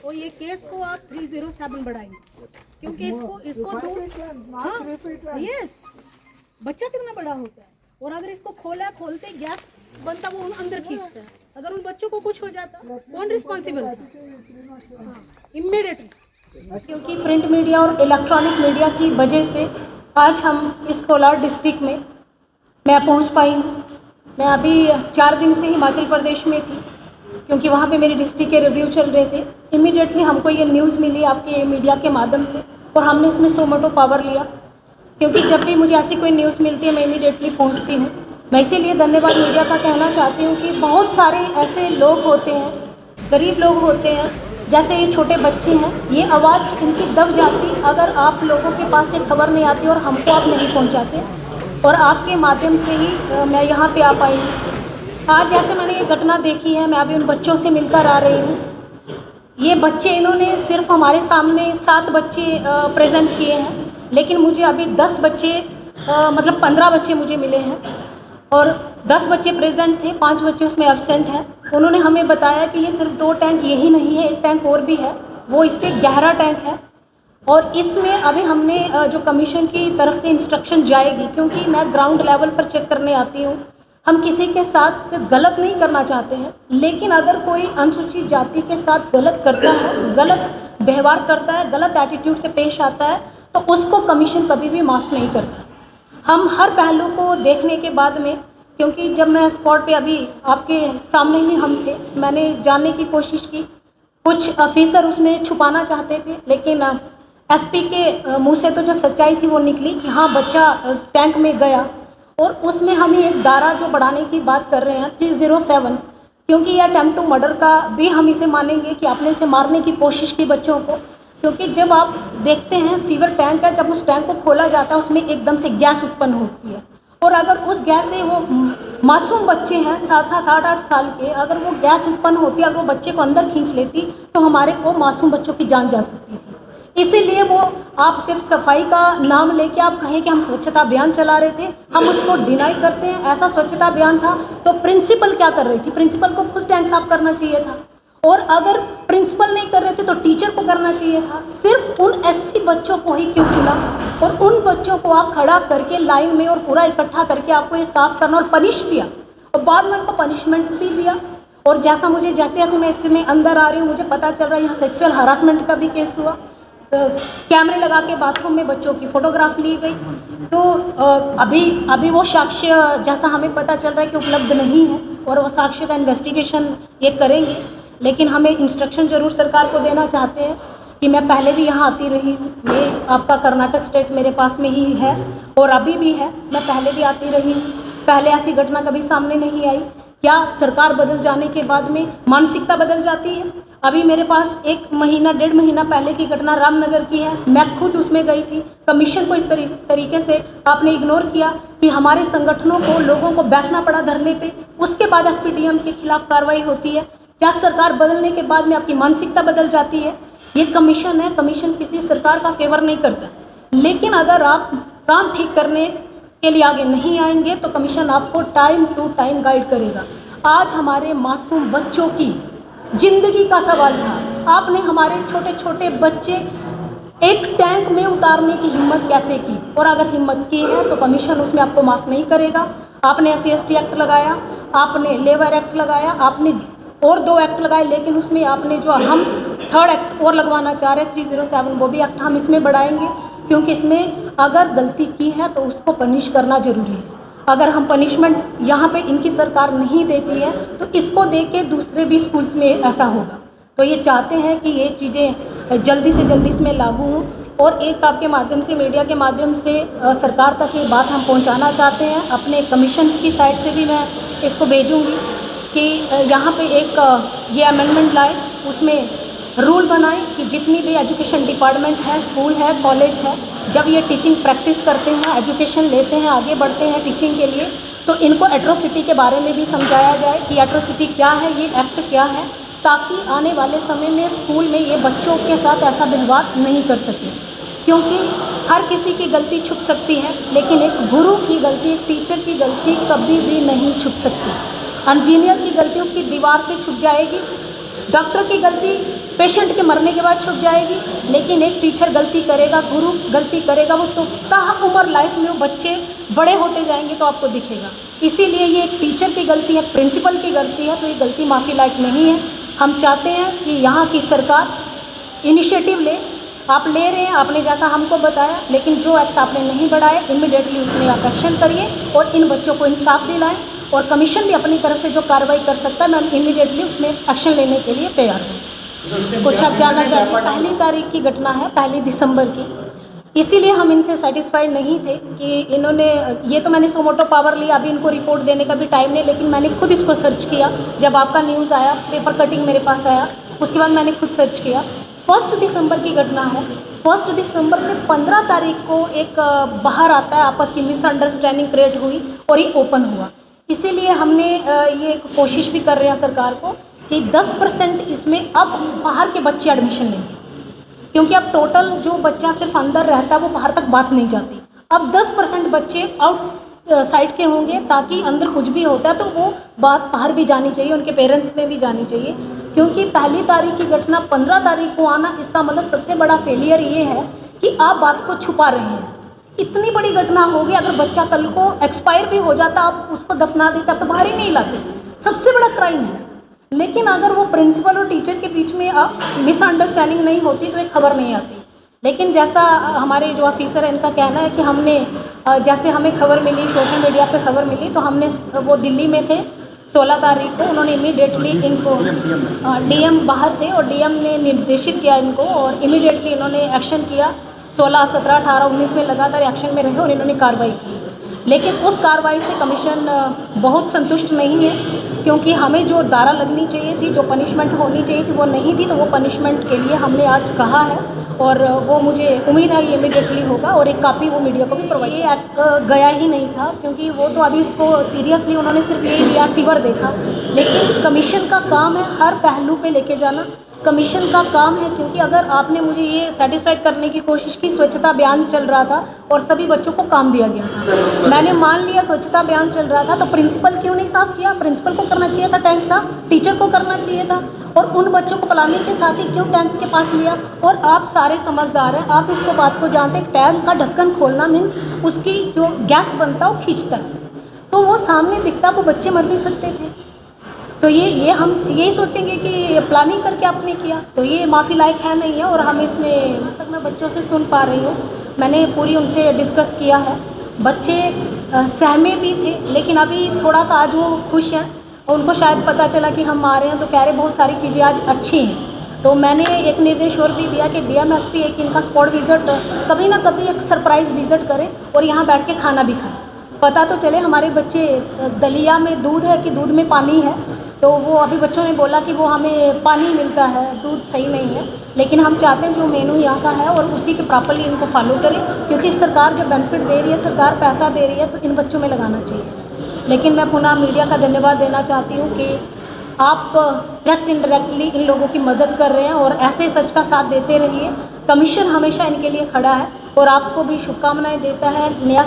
और ये केस को आप 307 बढ़ाएंगे क्योंकि इसको हाँ यस, बच्चा कितना बड़ा होता है और अगर इसको खोलते गैस बनता वो अंदर खींचता है, अगर उन बच्चों को कुछ हो जाता कौन रिस्पॉन्सिबल था? इमीडिएटली। क्योंकि प्रिंट मीडिया और इलेक्ट्रॉनिक मीडिया की वजह से आज हम इस कोलार डिस्ट्रिक्ट में मैं पहुंच पाई हूँ। मैं अभी 4 दिन से हिमाचल प्रदेश में थी क्योंकि वहाँ पे मेरी डिस्ट्रिक्ट के रिव्यू चल रहे थे। इमीडिएटली हमको ये न्यूज़ मिली आपके मीडिया के माध्यम से और हमने इसमें सोमोटो पावर लिया क्योंकि जब भी मुझे ऐसी कोई न्यूज़ मिलती है मैं इमीडिएटली पहुँचती हूँ। मैं इसीलिए धन्यवाद मीडिया का कहना चाहती हूँ कि बहुत सारे ऐसे लोग होते हैं, गरीब लोग होते हैं, जैसे ये छोटे बच्चे हैं, ये आवाज़ इनकी दब जाती अगर आप लोगों के पास ये खबर नहीं आती और हमको आप नहीं पहुँचाते, और आपके माध्यम से ही मैं यहाँ पे आ पाई हूँ। आज जैसे मैंने ये घटना देखी है, मैं अभी उन बच्चों से मिलकर आ रही हूँ। ये बच्चे इन्होंने सिर्फ हमारे सामने 7 बच्चे प्रेजेंट किए हैं, लेकिन मुझे अभी 10 बच्चे मतलब 15 बच्चे मुझे मिले हैं और 10 बच्चे प्रेजेंट थे, 5 बच्चे उसमें एब्सेंट हैं। उन्होंने हमें बताया कि ये सिर्फ 2 टैंक यही नहीं है, एक टैंक और भी है, वो इससे गहरा टैंक है और इसमें अभी हमने जो कमीशन की तरफ से इंस्ट्रक्शन जाएगी, क्योंकि मैं ग्राउंड लेवल पर चेक करने आती हूँ। हम किसी के साथ गलत नहीं करना चाहते हैं, लेकिन अगर कोई अनुसूचित जाति के साथ गलत करता है, गलत व्यवहार करता है, गलत एटीट्यूड से पेश आता है, तो उसको कमीशन कभी भी माफ़ नहीं करता। हम हर पहलू को देखने के बाद में, क्योंकि जब मैं स्पॉट पे अभी आपके सामने ही हम थे, मैंने जानने की कोशिश की, कुछ ऑफिसर उसमें छुपाना चाहते थे, लेकिन एसपी के मुंह से तो जो सच्चाई थी वो निकली कि हाँ बच्चा टैंक में गया और उसमें हमें एक दायरा जो बढ़ाने की बात कर रहे हैं 307, क्योंकि यह अटेम्प्ट टू मर्डर का भी हम इसे मानेंगे कि आपने इसे मारने की कोशिश की बच्चों को, क्योंकि जब आप देखते हैं सीवर टैंक है, जब उस टैंक को खोला जाता है उसमें एकदम से गैस उत्पन्न होती है और अगर उस गैस से वो मासूम बच्चे हैं 7-7, 8-8 साल के, अगर वो गैस उत्पन्न होती, अगर वो बच्चे को अंदर खींच लेती तो हमारे वो मासूम बच्चों की जान जा सकती थी। इसीलिए वो आप सिर्फ सफाई का नाम लेके आप कहें कि हम स्वच्छता अभियान चला रहे थे, हम उसको डिनाई करते हैं। ऐसा स्वच्छता अभियान था तो प्रिंसिपल क्या कर रही थी? प्रिंसिपल को खुद टैंक साफ करना चाहिए था, और अगर प्रिंसिपल नहीं कर रहे थे तो टीचर को करना चाहिए था। सिर्फ उन 80 बच्चों को ही क्यों चुना और उन बच्चों को आप खड़ा करके लाइन में और पूरा इकट्ठा करके आपको ये साफ करना और पनिश दिया और बाद में उनको पनिशमेंट भी दिया। और जैसा मुझे जैसे मैं इसमें अंदर आ रही हूँ मुझे पता चल रहा है यहाँ सेक्सुअल हरासमेंट का भी केस हुआ। कैमरे लगा के बाथरूम में बच्चों की फ़ोटोग्राफ ली गई। तो अभी वो साक्ष्य जैसा हमें पता चल रहा है कि उपलब्ध नहीं है और वो साक्ष्य का इन्वेस्टिगेशन ये करेंगे, लेकिन हमें इंस्ट्रक्शन ज़रूर सरकार को देना चाहते हैं कि मैं पहले भी यहाँ आती रही हूँ, मैं आपका कर्नाटक स्टेट मेरे पास में ही है और अभी भी है, मैं पहले भी आती रही हूँ, पहले ऐसी घटना कभी सामने नहीं आई। क्या सरकार बदल जाने के बाद में मानसिकता बदल जाती है? अभी मेरे पास 1 महीना 1.5 महीना पहले की घटना रामनगर की है, मैं खुद उसमें गई थी। कमीशन को इस तरीके से आपने इग्नोर किया कि हमारे संगठनों को लोगों को बैठना पड़ा धरने पे, उसके बाद एसपीडीएम के खिलाफ कार्रवाई होती है। क्या सरकार बदलने के बाद में आपकी मानसिकता बदल जाती है? ये कमीशन है, कमीशन किसी सरकार का फेवर नहीं करता, लेकिन अगर आप काम ठीक करने के लिए आगे नहीं आएंगे तो कमीशन आपको टाइम टू टाइम गाइड करेगा। आज हमारे मासूम बच्चों की जिंदगी का सवाल था, आपने हमारे छोटे छोटे बच्चे एक टैंक में उतारने की हिम्मत कैसे की? और अगर हिम्मत की है तो कमीशन उसमें आपको माफ़ नहीं करेगा। आपने SC/ST एक्ट लगाया, आपने लेबर एक्ट लगाया, आपने और 2 एक्ट लगाए, लेकिन उसमें आपने जो हम 3rd एक्ट और लगवाना चाह रहे हैं 307, वो भी एक्ट हम इसमें बढ़ाएंगे, क्योंकि इसमें अगर गलती की है तो उसको पनिश करना ज़रूरी है। अगर हम पनिशमेंट यहाँ पे इनकी सरकार नहीं देती है तो इसको देख के दूसरे भी स्कूल्स में ऐसा होगा। तो ये चाहते हैं कि ये चीज़ें जल्दी से जल्दी इसमें लागू हों और एक आपके माध्यम से, मीडिया के माध्यम से सरकार तक ये बात हम पहुँचाना चाहते हैं। अपने कमीशन की साइड से भी मैं इसको भेजूँगी कि यहाँ पे एक ये अमेंडमेंट लाए, उसमें रूल बनाए कि जितनी भी एजुकेशन डिपार्टमेंट है, स्कूल है, कॉलेज है, जब ये टीचिंग प्रैक्टिस करते हैं, एजुकेशन लेते हैं, आगे बढ़ते हैं टीचिंग के लिए, तो इनको एट्रोसिटी के बारे में भी समझाया जाए कि एट्रोसिटी क्या है, ये एक्ट क्या है, ताकि आने वाले समय में स्कूल में ये बच्चों के साथ ऐसा व्यवहार नहीं कर सके। क्योंकि हर किसी की गलती छुप सकती है, लेकिन एक गुरु की गलती, एक टीचर की गलती कभी भी नहीं छुप सकती। इंजीनियर की गलती उसकी दीवार से छुप जाएगी, डॉक्टर की गलती पेशेंट के मरने के बाद छुप जाएगी, लेकिन एक टीचर गलती करेगा, गुरु गलती करेगा, वो तो ताउम्र लाइफ में वो बच्चे बड़े होते जाएंगे तो आपको दिखेगा। इसीलिए ये एक टीचर की गलती है, प्रिंसिपल की गलती है, तो ये गलती माफ़ी लायक नहीं है। हम चाहते हैं कि यहाँ की सरकार इनिशिएटिव ले, आप ले रहे हैं, आपने जैसा हमको बताया, लेकिन जो एक्ट आपने नहीं बढ़ाए इमीडिएटली उसमें आप एक्शन करिए और इन बच्चों को इंसाफ दिलाएं। और कमीशन भी अपनी तरफ से जो कार्रवाई कर सकता है, मैं इमीडिएटली उसमें एक्शन लेने के लिए तैयार हूँ। कुछ आप जानना चाहते हैं? 1 तारीख की घटना है, 1 दिसंबर की। इसीलिए हम इनसे सेटिस्फाइड नहीं थे कि इन्होंने, ये तो मैंने सोमोटो पावर लिया, अभी इनको रिपोर्ट देने का भी टाइम नहीं, लेकिन मैंने खुद इसको सर्च किया। जब आपका न्यूज़ आया, पेपर कटिंग मेरे पास आया, उसके बाद मैंने खुद सर्च किया। 1 दिसंबर की घटना है। 1 दिसंबर में 15 तारीख को एक बाहर आता है, आपस की मिसअंडरस्टैंडिंग क्रिएट हुई और ये ओपन हुआ। इसीलिए हमने ये कोशिश भी कर रहे हैं सरकार को कि 10% इसमें अब बाहर के बच्चे एडमिशन लेंगे, क्योंकि अब टोटल जो बच्चा सिर्फ अंदर रहता है वो बाहर तक बात नहीं जाती। अब 10% बच्चे आउट साइड के होंगे, ताकि अंदर कुछ भी होता है तो वो बात बाहर भी जानी चाहिए, उनके पेरेंट्स में भी जानी चाहिए। क्योंकि 1 तारीख की घटना 15 तारीख को आना, इसका मतलब सबसे बड़ा फेलियर ये है कि आप बात को छुपा रहे हैं। इतनी बड़ी घटना होगी, अगर बच्चा कल को एक्सपायर भी हो जाता, आप उसको दफना देते, आप तो बाहर ही नहीं लाते, सबसे बड़ा क्राइम है। लेकिन अगर वो प्रिंसिपल और टीचर के बीच में मिसअंडरस्टैंडिंग नहीं होती तो एक खबर नहीं आती। लेकिन जैसा हमारे जो ऑफिसर है इनका कहना है कि हमने जैसे हमें खबर मिली, सोशल मीडिया पे खबर मिली, तो हमने, वो दिल्ली में थे 16 तारीख को, उन्होंने इमीडिएटली इनको, डीएम बाहर थे और डीएम ने निर्देशित किया इनको और इमीडिएटली इन्होंने एक्शन किया। 16, 17, 18, 19 में लगातार एक्शन में रहे और इन्होंने कार्रवाई की। लेकिन उस कार्रवाई से कमीशन बहुत संतुष्ट नहीं है, क्योंकि हमें जो धारा लगनी चाहिए थी, जो पनिशमेंट होनी चाहिए थी, वो नहीं थी। तो वो पनिशमेंट के लिए हमने आज कहा है और वो मुझे उम्मीद है कि इमीडिएटली होगा और एक कापी वो मीडिया को भी प्रोवाइड। ये एक्ट गया ही नहीं था, क्योंकि वो तो अभी इसको सीरियसली उन्होंने सिर्फ यही लिया, सीवर देखा। लेकिन कमीशन का काम है हर पहलू पे लेके जाना, कमीशन का काम है। क्योंकि अगर आपने मुझे ये सेटिस्फाइड करने की कोशिश की, स्वच्छता अभियान चल रहा था और सभी बच्चों को काम दिया गया था, मैंने मान लिया स्वच्छता अभियान चल रहा था, तो प्रिंसिपल क्यों नहीं साफ़ किया? प्रिंसिपल को करना चाहिए था टैंक साफ, टीचर को करना चाहिए था, और उन बच्चों को पिलाने के साथ ही क्यों टैंक के पास लिया? और आप सारे समझदार हैं, आप इसको बात को जानते हैं, टैंक का ढक्कन खोलना मीन्स उसकी जो गैस बनता है वो खींचता है, तो वो सामने दिखता, वो बच्चे मर भी सकते थे। तो ये हम यही सोचेंगे कि प्लानिंग करके आपने किया, तो ये माफ़ी लायक है नहीं है। और हम इसमें, मतलब मैं बच्चों से सुन पा रही हूँ, मैंने पूरी उनसे डिस्कस किया है, बच्चे सहमे भी थे, लेकिन अभी थोड़ा सा आज वो खुश हैं, उनको शायद पता चला कि हम आ रहे हैं, तो कह रहे बहुत सारी चीज़ें आज अच्छी हैं। तो मैंने एक निर्देश और भी दिया कि डीएमएसपी एक इनका स्पॉट विजिट, कभी ना कभी एक सरप्राइज़ विजिट करें और यहाँ बैठ के खाना भी खाएं, पता तो चले हमारे बच्चे, दलिया में दूध है कि दूध में पानी है। तो वो अभी बच्चों ने बोला कि वो हमें पानी मिलता है, दूध सही नहीं है। लेकिन हम चाहते हैं जो मेनू यहाँ का है और उसी के प्रॉपरली इनको फॉलो करें, क्योंकि सरकार जो बेनिफिट दे रही है, सरकार पैसा दे रही है, तो इन बच्चों में लगाना चाहिए। लेकिन मैं पुनः मीडिया का धन्यवाद देना चाहती हूँ कि आप डायरेक्ट इनडायरेक्टली इन लोगों की मदद कर रहे हैं और ऐसे सच का साथ देते रहिए। कमीशन हमेशा इनके लिए खड़ा है और आपको भी शुभकामनाएँ देता है। नया